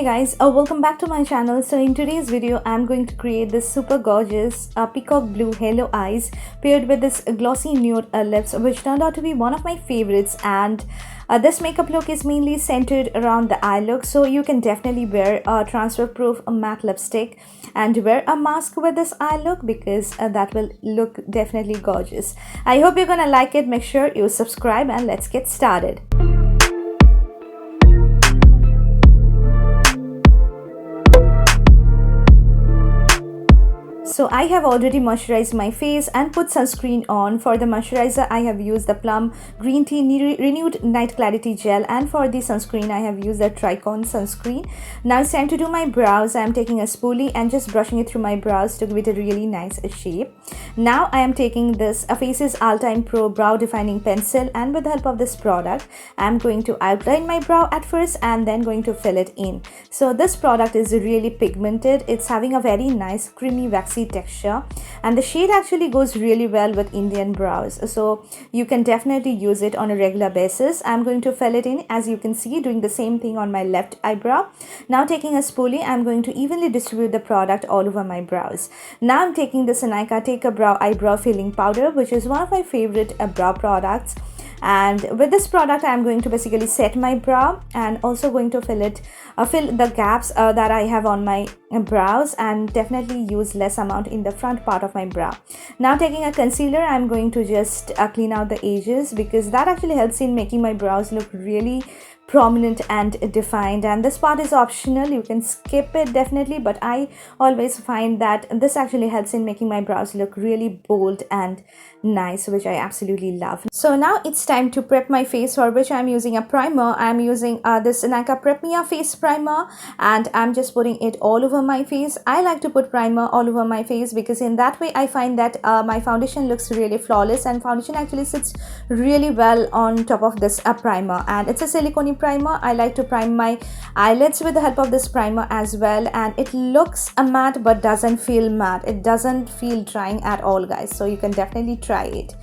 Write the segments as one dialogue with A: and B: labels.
A: Hey guys, welcome back to my channel. So in today's video I'm going to create this super gorgeous peacock blue halo eyes paired with this glossy nude lips, which turned out to be one of my favorites. And this makeup look is mainly centered around the eye look, so you can definitely wear a transfer proof matte lipstick and wear a mask with this eye look, because that will look definitely gorgeous. I hope you're gonna like it. Make sure you subscribe and let's get started. So I have already moisturized my face and put sunscreen on. For the moisturizer I have used the Plum Green Tea Renewed Night Clarity Gel, and for the sunscreen I have used the Tricone sunscreen. Now it's time to do my brows. I am taking a spoolie and just brushing it through my brows to give it a really nice shape. Now I am taking this Faces Ultime Pro Brow Defining Pencil, and with the help of this product I am going to outline my brow at first and then going to fill it in. So this product is really pigmented. It's having a very nice creamy waxy texture, and the shade actually goes really well with Indian brows, so you can definitely use it on a regular basis. I'm going to fill it in, as you can see, doing the same thing on my left eyebrow. Now taking a spoolie, I'm going to evenly distribute the product all over my brows. Now I'm taking this Nykaa Take A Brow eyebrow filling powder, which is one of my favorite brow products. And with this product I'm going to basically set my brow and also going to fill the gaps that I have on my brows, and definitely use less amount in the front part of my brow. Now taking a concealer, I'm going to just clean out the edges, because that actually helps in making my brows look really prominent and defined. And this part is optional, you can skip it definitely, but I always find that this actually helps in making my brows look really bold and nice, which I absolutely love. So now it's time to prep my face, for which I'm using a primer. I'm using this Nykaa Prep face primer, and I'm just putting it all over my face. I like to put primer all over my face because in that way I find that my foundation looks really flawless, and foundation actually sits really well on top of this primer. And it's a silicone primer. I like to prime my eyelids with the help of this primer as well, and it looks matte but doesn't feel matte. It doesn't feel drying at all, guys, so you can definitely try it.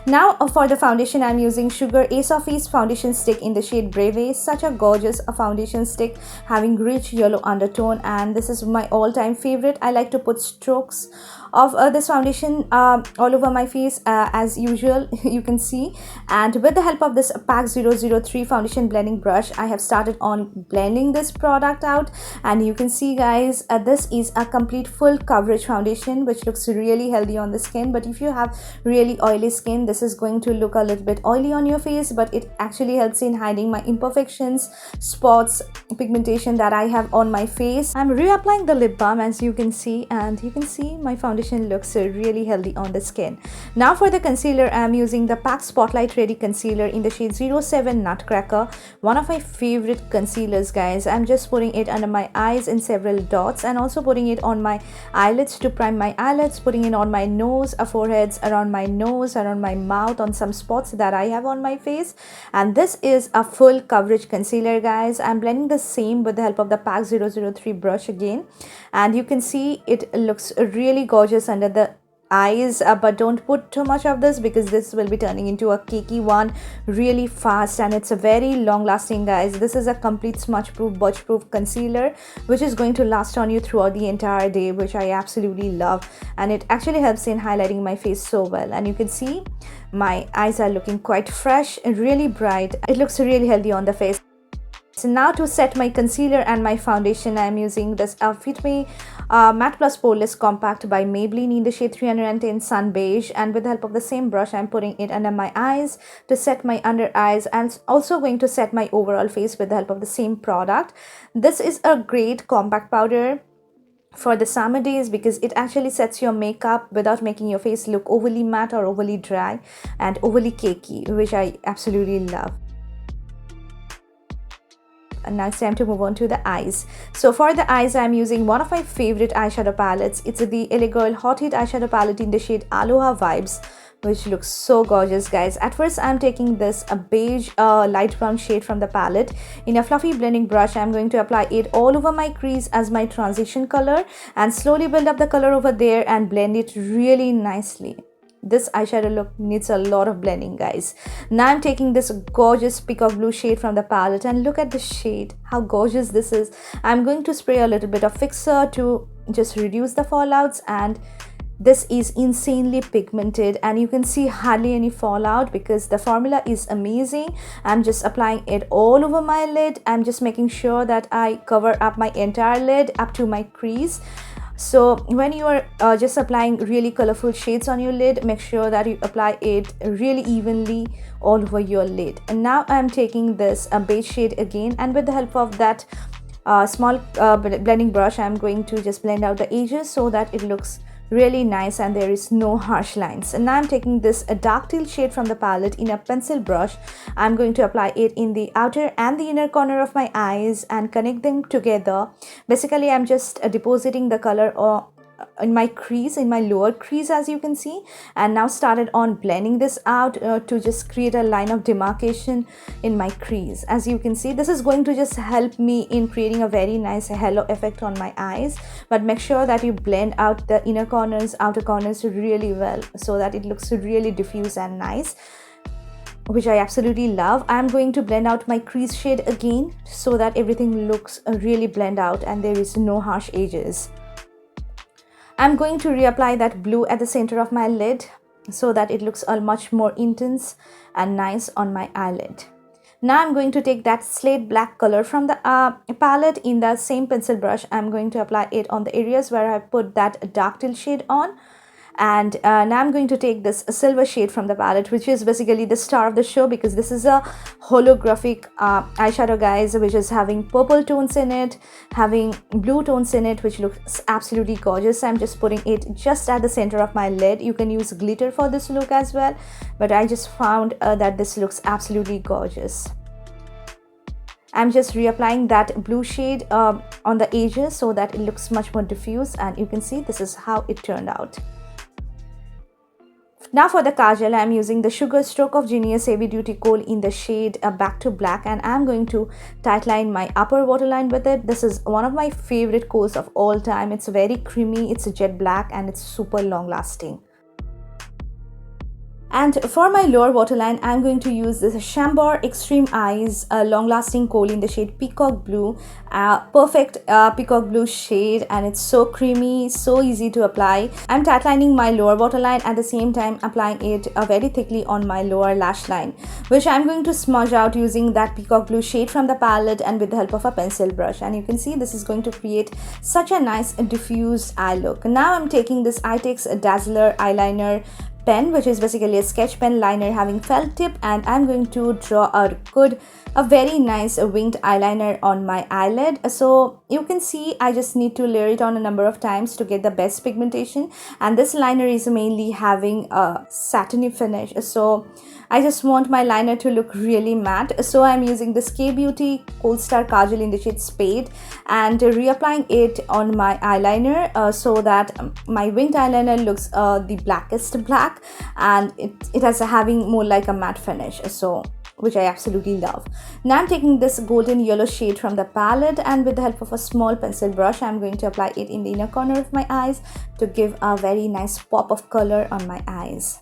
A: Now for the foundation, I'm using Sugar Ace of Ease foundation stick in the shade BREVE. Such a gorgeous foundation stick having rich yellow undertone, and this is my all-time favorite. I like to put strokes of this foundation all over my face as usual, you can see. And with the help of this PAC 003 foundation blending brush, I have started on blending this product out, and you can see, guys, this is a complete full coverage foundation which looks really healthy on the skin. But if you have really oily skin, this is going to look a little bit oily on your face, but it actually helps in hiding my imperfections, spots, pigmentation that I have on my face. I'm reapplying the lip balm, as you can see, and you can see my foundation looks really healthy on the skin. Now for the concealer, I'm using the PAC Spotlight Ready Concealer in the shade 07 Nutcracker, one of my favorite concealers, guys. I'm just putting it under my eyes in several dots, and also putting it on my eyelids to prime my eyelids, putting it on my nose, foreheads, around my nose, around my mouth, on some spots that I have on my face. And this is a full coverage concealer, guys. I'm blending the same with the help of the PAC 003 brush again, and you can see it looks really gorgeous under the eyes, but don't put too much of this because this will be turning into a cakey one really fast, and it's a very long lasting, guys. This is a complete smudge proof, budge proof concealer which is going to last on you throughout the entire day, which I absolutely love, and it actually helps in highlighting my face so well. And you can see my eyes are looking quite fresh and really bright. It looks really healthy on the face. So now to set my concealer and my foundation, I am using this Fit Me Matte Plus Poreless Compact by Maybelline in the shade 310 Sun Beige, and with the help of the same brush I'm putting it under my eyes to set my under eyes, and also going to set my overall face with the help of the same product. This is a great compact powder for the summer days because it actually sets your makeup without making your face look overly matte or overly dry and overly cakey, which I absolutely love. And now it's time to move on to the eyes. So for the eyes, I'm using one of my favorite eyeshadow palettes. It's the LA Girl Hot Heat eyeshadow palette in the shade Aloha Vibes, which looks so gorgeous, guys. At first I'm taking this beige light brown shade from the palette in a fluffy blending brush. I'm going to apply it all over my crease as my transition color, and slowly build up the color over there and blend it really nicely. this eyeshadow look needs a lot of blending, guys. Now I'm taking this gorgeous peacock blue shade from the palette, and look at the shade, how gorgeous this is. I'm going to spray a little bit of fixer to just reduce the fallouts, and this is insanely pigmented and you can see hardly any fallout because the formula is amazing. I'm just applying it all over my lid. I'm just making sure that I cover up my entire lid up to my crease. So when you are just applying really colorful shades on your lid, make sure that you apply it really evenly all over your lid. And now I'm taking this beige shade again, and with the help of that small blending brush, I'm going to just blend out the edges so that it looks really nice and there is no harsh lines. And now I'm taking this dark teal shade from the palette in a pencil brush. I'm going to apply it in the outer and the inner corner of my eyes and connect them together. Basically, I'm just depositing the color in my crease, in my lower crease, as you can see, and now started on blending this out to just create a line of demarcation in my crease. As you can see, this is going to just help me in creating a very nice halo effect on my eyes, but make sure that you blend out the inner corners, outer corners really well so that it looks really diffuse and nice, which I absolutely love. I'm going to blend out my crease shade again so that everything looks really blend out and there is no harsh edges. I'm going to reapply that blue at the center of my lid so that it looks much more intense and nice on my eyelid. Now I'm going to take that slate black color from the palette in the same pencil brush. I'm going to apply it on the areas where I put that dark teal shade on. And now I'm going to take this silver shade from the palette, which is basically the star of the show because this is a holographic eyeshadow, guys, which is having purple tones in it, having blue tones in it, which looks absolutely gorgeous. I'm just putting it just at the center of my lid. You can use glitter for this look as well, but I just found that this looks absolutely gorgeous. I'm just reapplying that blue shade on the edges so that it looks much more diffuse, and you can see this is how it turned out. Now for the kajal, I'm using the Sugar Stroke of Genius Heavy Duty Kohl in the shade Back to Black, and I'm going to tightline my upper waterline with it. This is one of my favorite kohls of all time. It's very creamy, it's a jet black, and it's super long lasting. And for my lower waterline, I'm going to use this Chambord Extreme Eyes long-lasting kohl in the shade Peacock Blue. Perfect peacock blue shade, and it's so creamy, so easy to apply. I'm tightlining my lower waterline at the same time applying it very thickly on my lower lash line, which I'm going to smudge out using that peacock blue shade from the palette and with the help of a pencil brush. And you can see this is going to create such a nice diffused eye look. Now I'm taking this Eyetez Dazzler eyeliner pen, which is basically a sketch pen liner having felt tip, and I'm going to draw a very nice winged eyeliner on my eyelid. So you can see I just need to layer it on a number of times to get the best pigmentation, and this liner is mainly having a satiny finish, so I just want my liner to look really matte. So I'm using this K-Beauty Kohl Star Kajal in the shade Spade and reapplying it on my eyeliner so that my winged eyeliner looks the blackest black, and it has having more like a matte finish, so which I absolutely love. Now I'm taking this golden yellow shade from the palette, and with the help of a small pencil brush, I'm going to apply it in the inner corner of my eyes to give a very nice pop of color on my eyes.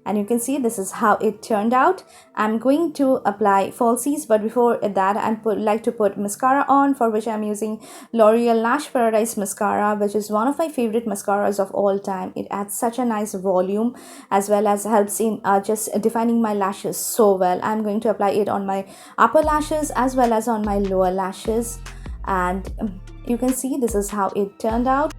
A: And you can see this is how it turned out. I'm going to apply falsies, but before that I like to put mascara on, for which I'm using L'Oreal Lash Paradise Mascara, which is one of my favorite mascaras of all time. It adds such a nice volume as well as helps in just defining my lashes so well. I'm going to apply it on my upper lashes as well as on my lower lashes, and you can see this is how it turned out.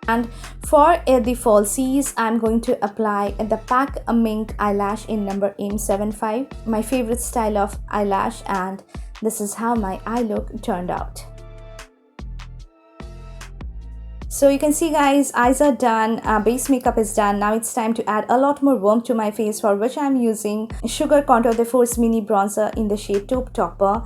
A: And for the falsies, I'm going to apply the PAC Mink eyelash in number M75, my favorite style of eyelash, and this is how my eye look turned out. So you can see, guys, eyes are done, base makeup is done. Now it's time to add a lot more warmth to my face, for which I'm using Sugar Contour de Force Mini Bronzer in the shade Taupe Topper.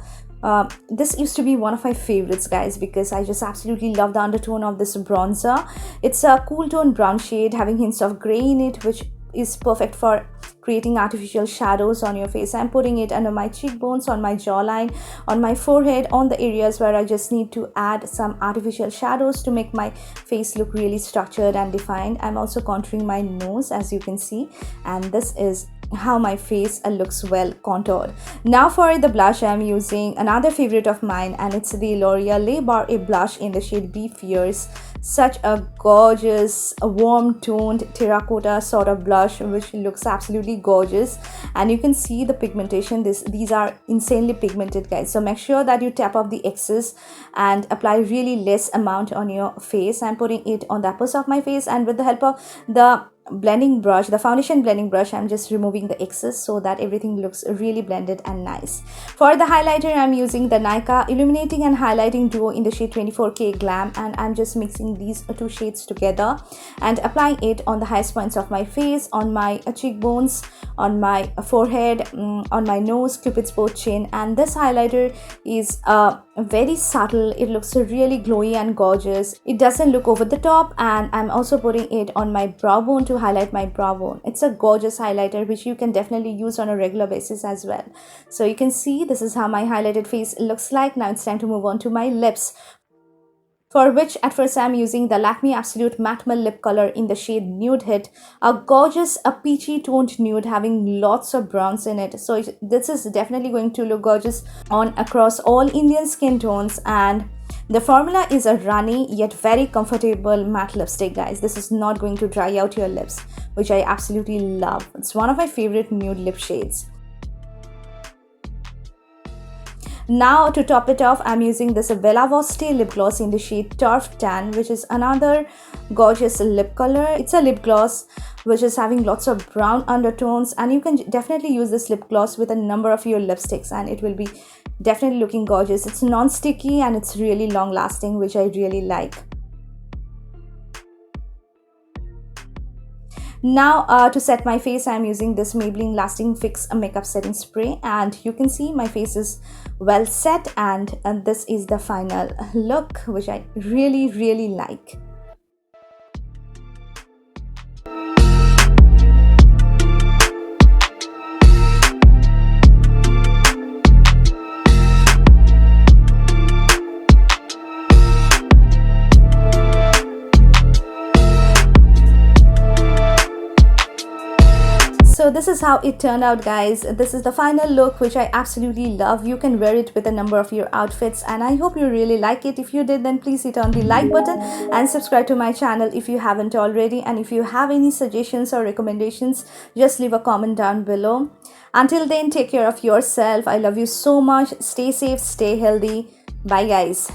A: This used to be one of my favorites, guys, because I just absolutely love the undertone of this bronzer. It's a cool tone brown shade having hints of grey in it, which is perfect for creating artificial shadows on your face. I'm putting it under my cheekbones, on my jawline, on my forehead, on the areas where I just need to add some artificial shadows to make my face look really structured and defined. I'm also contouring my nose, as you can see, and this is how my face looks well contoured. Now for the blush, I'm using another favorite of mine, and it's the L'Oreal Le Bar A blush in the shade Be Fierce. Such a gorgeous, warm toned terracotta sort of blush, which looks absolutely gorgeous. And you can see the pigmentation. These are insanely pigmented, guys, so make sure that you tap off the excess and apply really less amount on your face. I'm putting it on the uppers of my face, and with the help of the blending brush, the foundation blending brush, I'm just removing the excess so that everything looks really blended and nice. For the highlighter, I'm using the Nykaa Illuminating and Highlighting Duo in the shade 24K Glam, and I'm just mixing these two shades together and applying it on the highest points of my face, on my cheekbones, on my forehead, on my nose, cupid's bow, chin. And this highlighter is very subtle. It looks really glowy and gorgeous. It doesn't look over the top, and I'm also putting it on my brow bone to highlight my brow bone. It's a gorgeous highlighter which you can definitely use on a regular basis as well. So you can see this is how my highlighted face looks like. Now it's time to move on to my lips, for which at first I'm using the Lakme Absolute Matte Melt Lip Color in the shade Nude Hit, a gorgeous, a peachy toned nude having lots of browns in it. So this is definitely going to look gorgeous on across all Indian skin tones. And the formula is a runny yet very comfortable matte lipstick, guys. This is not going to dry out your lips, which I absolutely love. It's one of my favorite nude lip shades. Now to top it off, I'm using this Bella Voste lip gloss in the shade Turf Tan, which is another gorgeous lip color. It's a lip gloss which is having lots of brown undertones, and you can definitely use this lip gloss with a number of your lipsticks and it will be definitely looking gorgeous. It's non-sticky and it's really long lasting, which I really like. Now to set my face, I'm using this Maybelline Lasting Fix makeup setting spray, and you can see my face is well set, and this is the final look, which I really like. So this is how it turned out, guys. This is the final look, which I absolutely love. You can wear it with a number of your outfits, and I hope you really like it. If you did, then please hit on the like button and subscribe to my channel if you haven't already. And if you have any suggestions or recommendations, just leave a comment down below. Until then, take care of yourself. I love you so much. Stay safe, stay healthy. Bye, guys.